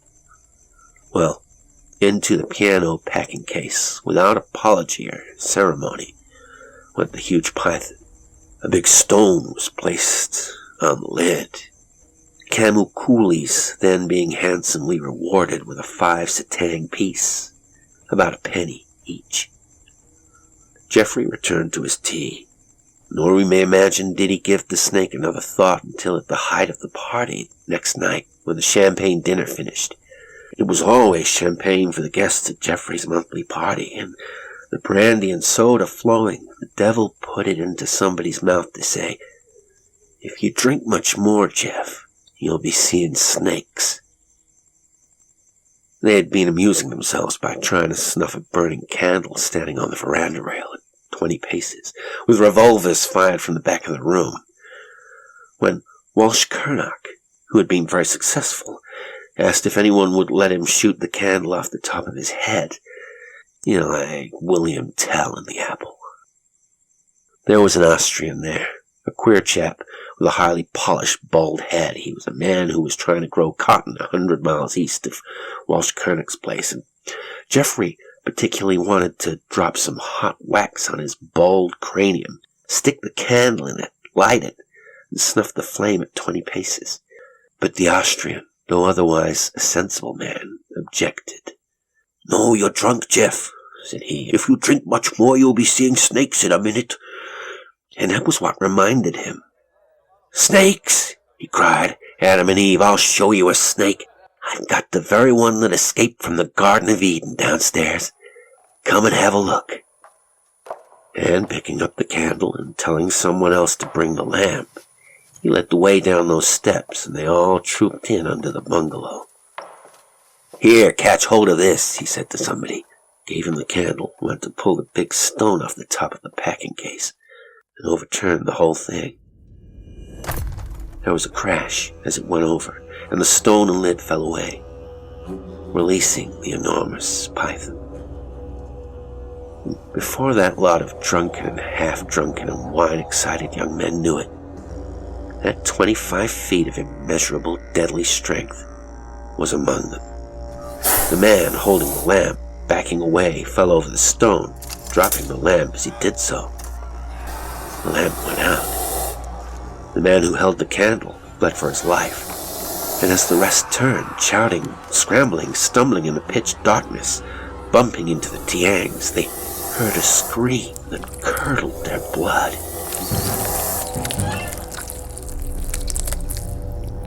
Well, into the piano packing case, without apology or ceremony, went the huge python. A big stone was placed on the lid. Khmu coolies then being handsomely rewarded with a 5 satang piece, about a penny each. Geoffrey returned to his tea, nor we may imagine did he give the snake another thought until at the height of the party next night, when the champagne dinner finished, It was always champagne for the guests at Geoffrey's monthly party, and the brandy and soda flowing. The devil put it into somebody's mouth to say, "If you drink much more, Jeff, you'll be seeing snakes." They had been amusing themselves by trying to snuff a burning candle standing on the veranda rail at 20 paces, with revolvers fired from the back of the room, when Walshkerok, who had been very successful, asked if anyone would let him shoot the candle off the top of his head. You know, like William Tell in The Apple. There was an Austrian there, a queer chap with a highly polished bald head. He was a man who was trying to grow cotton 100 miles east of Walshkerok's place, and Geoffrey particularly wanted to drop some hot wax on his bald cranium, stick the candle in it, light it, and snuff the flame at 20 paces. But the Austrian, though otherwise a sensible man, objected. "No, you're drunk, Jeff," said he. "If you drink much more, you'll be seeing snakes in a minute." And that was what reminded him. "Snakes!" he cried. "Adam and Eve, I'll show you a snake. I've got the very one that escaped from the Garden of Eden downstairs. Come and have a look." And picking up the candle and telling someone else to bring the lamp, he led the way down those steps, and they all trooped in under the bungalow. "Here, catch hold of this," he said to somebody. Gave him the candle, went to pull the big stone off the top of the packing case, and overturned the whole thing. There was a crash as it went over, and the stone and lid fell away, releasing the enormous python. Before that lot of drunken and half-drunken and wine-excited young men knew it, that 25 feet of immeasurable, deadly strength was among them. The man holding the lamp, backing away, fell over the stone, dropping the lamp as he did so. The lamp went out. The man who held the candle fled for his life, and as the rest turned, shouting, scrambling, stumbling in the pitch darkness, bumping into the Tiangs, they heard a scream that curdled their blood.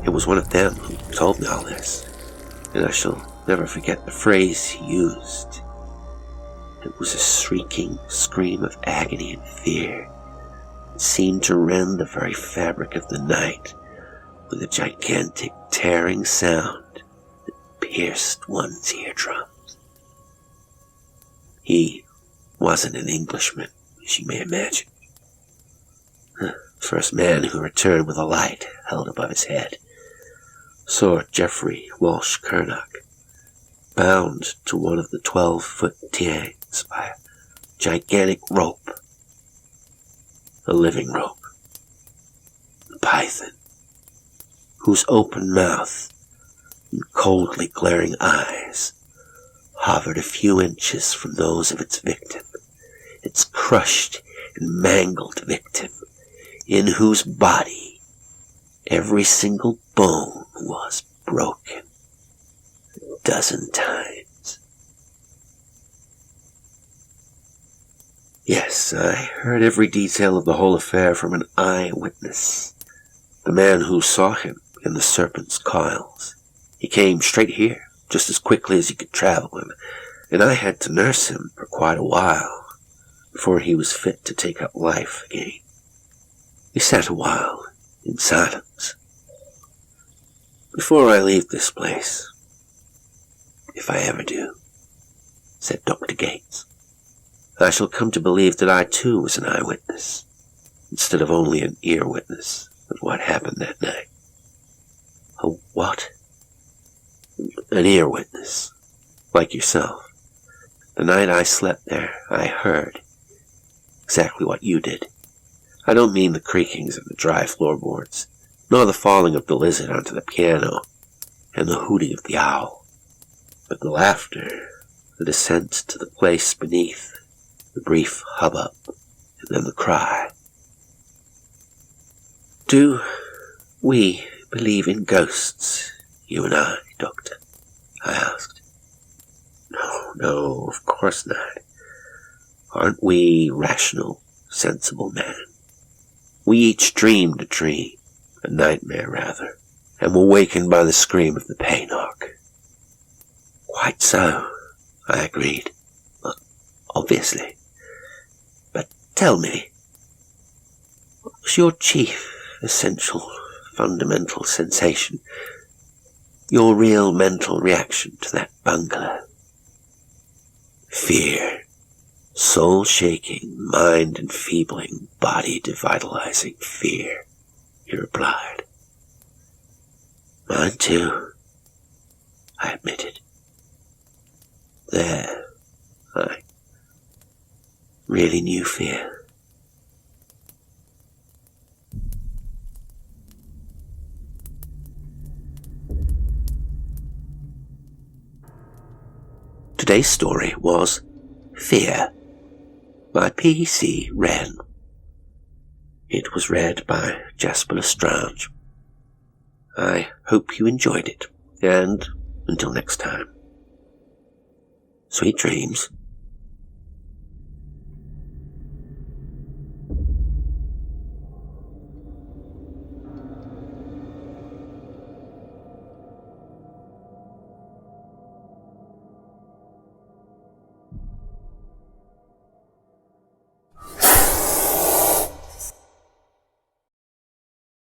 It was one of them who told me all this, and I shall never forget the phrase he used. It was a shrieking scream of agony and fear. It seemed to rend the very fabric of the night with a gigantic tearing sound that pierced one's eardrums. He wasn't an Englishman, as you may imagine. The first man who returned with a light held above his head saw Geoffrey Walshkerok bound to one of the 12-foot Tiangs by a gigantic rope, a living rope, the python, whose open mouth and coldly glaring eyes hovered a few inches from those of its victim, its crushed and mangled victim, in whose body every single bone was broken 12 times. Yes, I heard every detail of the whole affair from an eyewitness, the man who saw him in the serpent's coils. He came straight here, just as quickly as he could travel him, and I had to nurse him for quite a while before he was fit to take up life again. He sat a while in silence. "Before I leave this place, if I ever do," said Dr. Gates, "I shall come to believe that I too was an eyewitness, instead of only an ear witness of what happened that night." "A what?" "An ear witness, like yourself. The night I slept there, I heard exactly what you did. I don't mean the creakings of the dry floorboards, nor the falling of the lizard onto the piano, and the hooting of the owl, but the laughter, the descent to the place beneath, the brief hubbub, and then the cry." "Do we believe in ghosts, you and I, Doctor?" I asked. No, of course not. Aren't we rational, sensible men? We each dreamed a dream, a nightmare rather, and were wakened by the scream of the painhawk. Quite so, I agreed. Obviously. But tell me, what was your chief, essential, fundamental sensation? Your real mental reaction to that bungalow? Fear. Soul-shaking, mind-enfeebling, body-devitalizing fear, he replied. Mine too, I admitted. There, I really knew fear. Today's story was Fear by P.C. Wren. It was read by Jasper L'Estrange. I hope you enjoyed it, and until next time, sweet dreams.